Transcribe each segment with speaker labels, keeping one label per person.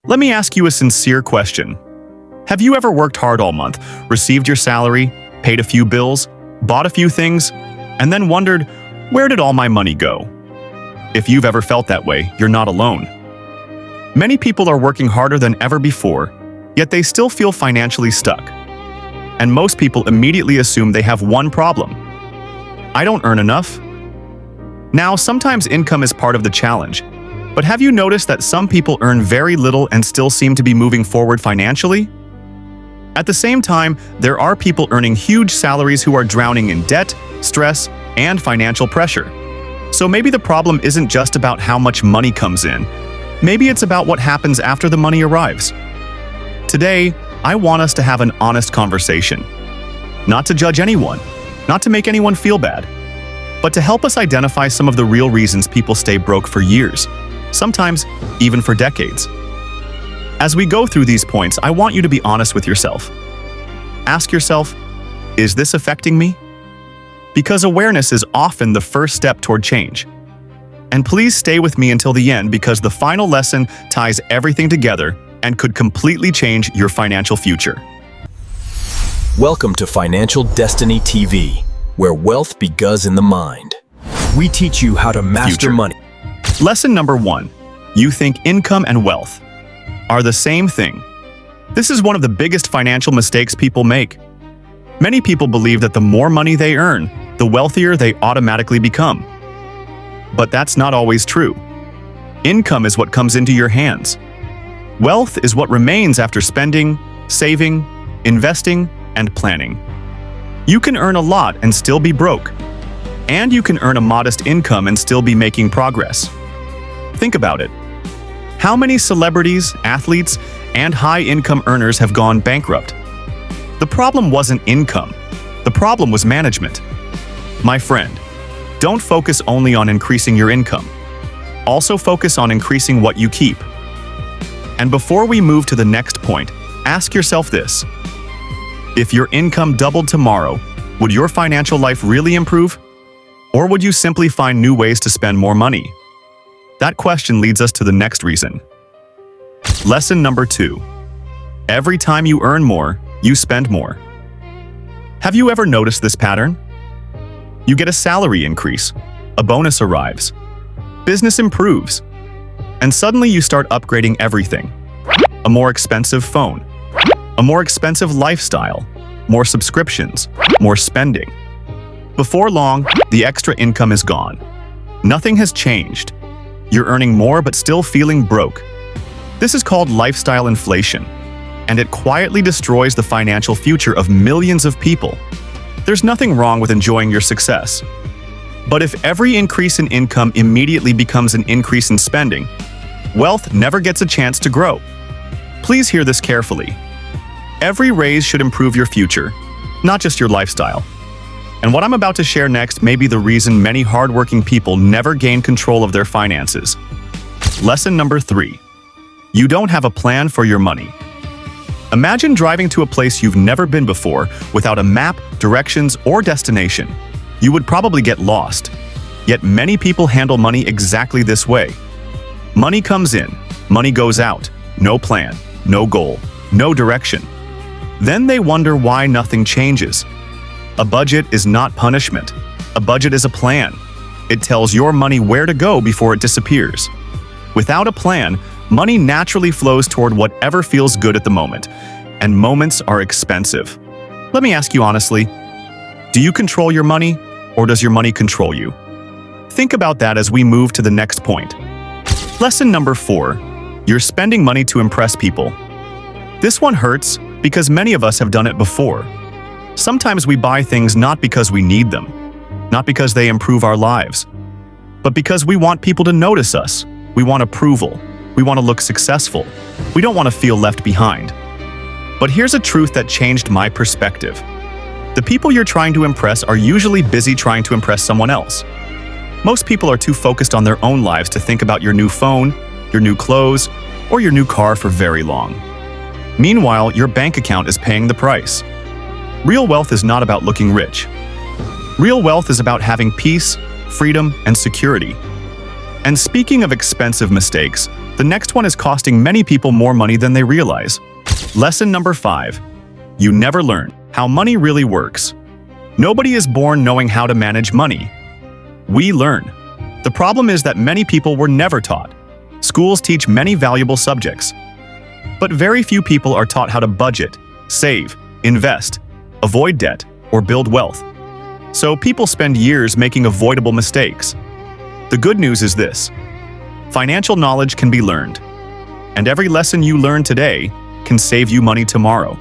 Speaker 1: Let me ask you a sincere question. Have you ever worked hard all month, received your salary, paid a few bills, bought a few things, and then wondered, where did all my money go? If you've ever felt that way, you're not alone. Many people are working harder than ever before, yet they still feel financially stuck. And most people immediately assume they have one problem. I don't earn enough. Now, sometimes income is part of the challenge, but have you noticed that some people earn very little and still seem to be moving forward financially? At the same time, there are people earning huge salaries who are drowning in debt, stress, and financial pressure. So maybe the problem isn't just about how much money comes in. Maybe it's about what happens after the money arrives. Today, I want us to have an honest conversation. Not to judge anyone, not to make anyone feel bad, but to help us identify some of the real reasons people stay broke for years, sometimes even for decades. As we go through these points, I want you to be honest with yourself. Ask yourself, is this affecting me? Because awareness is often the first step toward change. And please stay with me until the end because the final lesson ties everything together and could completely change your financial future.
Speaker 2: Welcome to Financial Destiny TV, where wealth begins in the mind. We teach you how to master money.
Speaker 1: Lesson number 1. You think income and wealth are the same thing. This is one of the biggest financial mistakes people make. Many people believe that the more money they earn, the wealthier they automatically become. But that's not always true. Income is what comes into your hands. Wealth is what remains after spending, saving, investing, and planning. You can earn a lot and still be broke. And you can earn a modest income and still be making progress. Think about it. How many celebrities, athletes, and high-income earners have gone bankrupt? The problem wasn't income. The problem was management. My friend, don't focus only on increasing your income. Also focus on increasing what you keep. And before we move to the next point, ask yourself this. If your income doubled tomorrow, would your financial life really improve? Or would you simply find new ways to spend more money? That question leads us to the next reason. Lesson number 2. Every time you earn more, you spend more. Have you ever noticed this pattern? You get a salary increase, a bonus arrives, business improves, and suddenly you start upgrading everything. A more expensive phone, a more expensive lifestyle, more subscriptions, more spending. Before long, the extra income is gone. Nothing has changed. You're earning more but still feeling broke. This is called lifestyle inflation, and it quietly destroys the financial future of millions of people. There's nothing wrong with enjoying your success. But if every increase in income immediately becomes an increase in spending, wealth never gets a chance to grow. Please hear this carefully. Every raise should improve your future, not just your lifestyle. And what I'm about to share next may be the reason many hardworking people never gain control of their finances. Lesson number 3. You don't have a plan for your money. Imagine driving to a place you've never been before without a map, directions, or destination. You would probably get lost. Yet many people handle money exactly this way. Money comes in, money goes out. No plan, no goal, no direction. Then they wonder why nothing changes. A budget is not punishment. A budget is a plan. It tells your money where to go before it disappears. Without a plan, money naturally flows toward whatever feels good at the moment, and moments are expensive. Let me ask you honestly, do you control your money, or does your money control you? Think about that as we move to the next point. Lesson number 4. You're spending money to impress people. This one hurts because many of us have done it before. Sometimes we buy things not because we need them, not because they improve our lives, but because we want people to notice us. We want approval. We want to look successful. We don't want to feel left behind. But here's a truth that changed my perspective. The people you're trying to impress are usually busy trying to impress someone else. Most people are too focused on their own lives to think about your new phone, your new clothes, or your new car for very long. Meanwhile, your bank account is paying the price. Real wealth is not about looking rich. Real wealth is about having peace, freedom, and security. And speaking of expensive mistakes, the next one is costing many people more money than they realize. Lesson number 5. You never learn how money really works. Nobody is born knowing how to manage money. We learn. The problem is that many people were never taught. Schools teach many valuable subjects, but very few people are taught how to budget, save, invest, avoid debt, or build wealth. So people spend years making avoidable mistakes. The good news is this: financial knowledge can be learned, and every lesson you learn today can save you money tomorrow.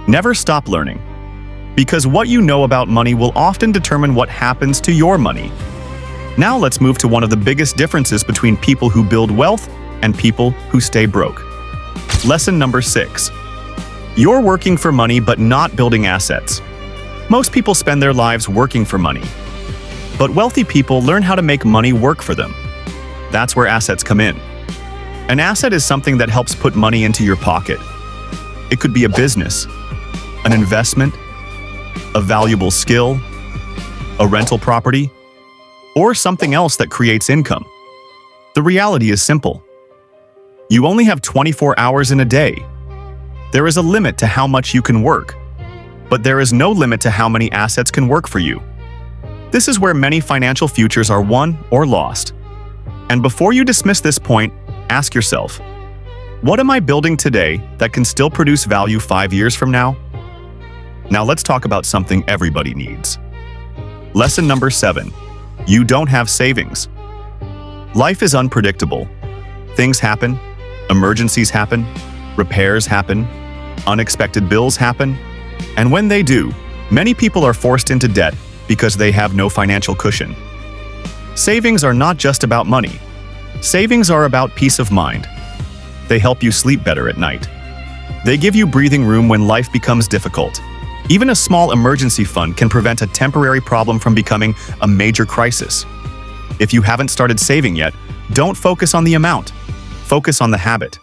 Speaker 1: Never stop learning, because what you know about money will often determine what happens to your money. Now let's move to one of the biggest differences between people who build wealth and people who stay broke. Lesson number 6. You're working for money but not building assets. Most people spend their lives working for money, but wealthy people learn how to make money work for them. That's where assets come in. An asset is something that helps put money into your pocket. It could be a business, an investment, a valuable skill, a rental property, or something else that creates income. The reality is simple. You only have 24 hours in a day. There is a limit to how much you can work, but there is no limit to how many assets can work for you. This is where many financial futures are won or lost. And before you dismiss this point, ask yourself, what am I building today that can still produce value 5 years from now? Now let's talk about something everybody needs. Lesson number 7. You don't have savings. Life is unpredictable. Things happen, emergencies happen, repairs happen, unexpected bills happen, and when they do, many people are forced into debt because they have no financial cushion. Savings are not just about money. Savings are about peace of mind. They help you sleep better at night. They give you breathing room when life becomes difficult. Even a small emergency fund can prevent a temporary problem from becoming a major crisis. If you haven't started saving yet, don't focus on the amount. Focus on the habit.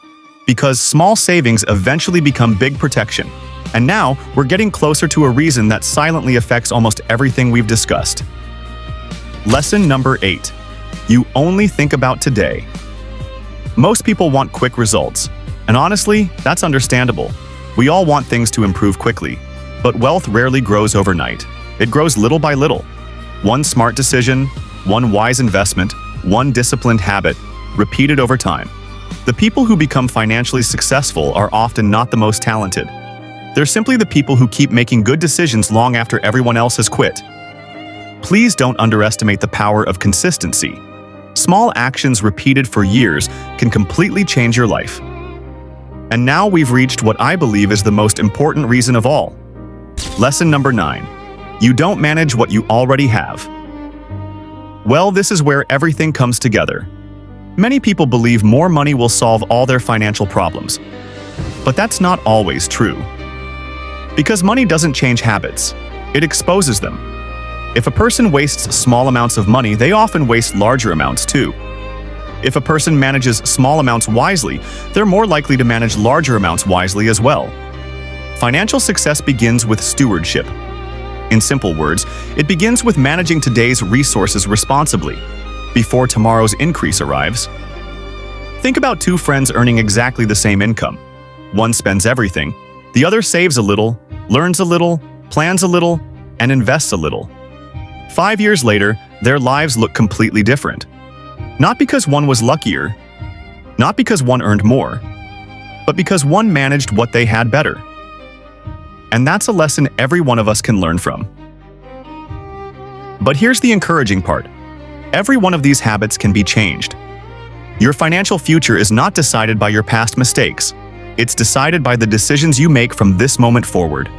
Speaker 1: Because small savings eventually become big protection. And now, we're getting closer to a reason that silently affects almost everything we've discussed. Lesson number 8. You only think about today. Most people want quick results. And honestly, that's understandable. We all want things to improve quickly. But wealth rarely grows overnight. It grows little by little. One smart decision, one wise investment, one disciplined habit, repeated over time. The people who become financially successful are often not the most talented. They're simply the people who keep making good decisions long after everyone else has quit. Please don't underestimate the power of consistency. Small actions repeated for years can completely change your life. And now we've reached what I believe is the most important reason of all. Lesson number 9. You don't manage what you already have. Well, this is where everything comes together. Many people believe more money will solve all their financial problems. But that's not always true. Because money doesn't change habits, it exposes them. If a person wastes small amounts of money, they often waste larger amounts too. If a person manages small amounts wisely, they're more likely to manage larger amounts wisely as well. Financial success begins with stewardship. In simple words, it begins with managing today's resources responsibly, before tomorrow's increase arrives. Think about two friends earning exactly the same income. One spends everything, the other saves a little, learns a little, plans a little, and invests a little. 5 years later, their lives look completely different. Not because one was luckier, not because one earned more, but because one managed what they had better. And that's a lesson every one of us can learn from. But here's the encouraging part. Every one of these habits can be changed. Your financial future is not decided by your past mistakes. It's decided by the decisions you make from this moment forward.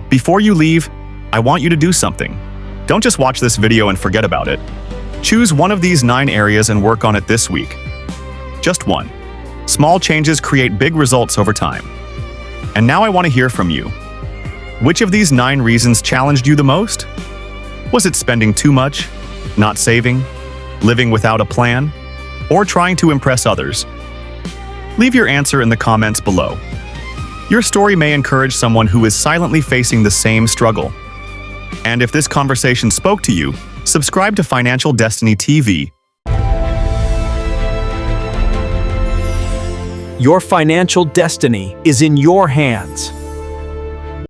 Speaker 1: Before you leave, I want you to do something. Don't just watch this video and forget about it. Choose one of these 9 areas and work on it this week. Just one. Small changes create big results over time. And now I want to hear from you. Which of these 9 reasons challenged you the most? Was it spending too much, not saving, living without a plan, or trying to impress others? Leave your answer in the comments below. Your story may encourage someone who is silently facing the same struggle. And if this conversation spoke to you, subscribe to Financial Destiny TV
Speaker 3: Your financial destiny is in your hands.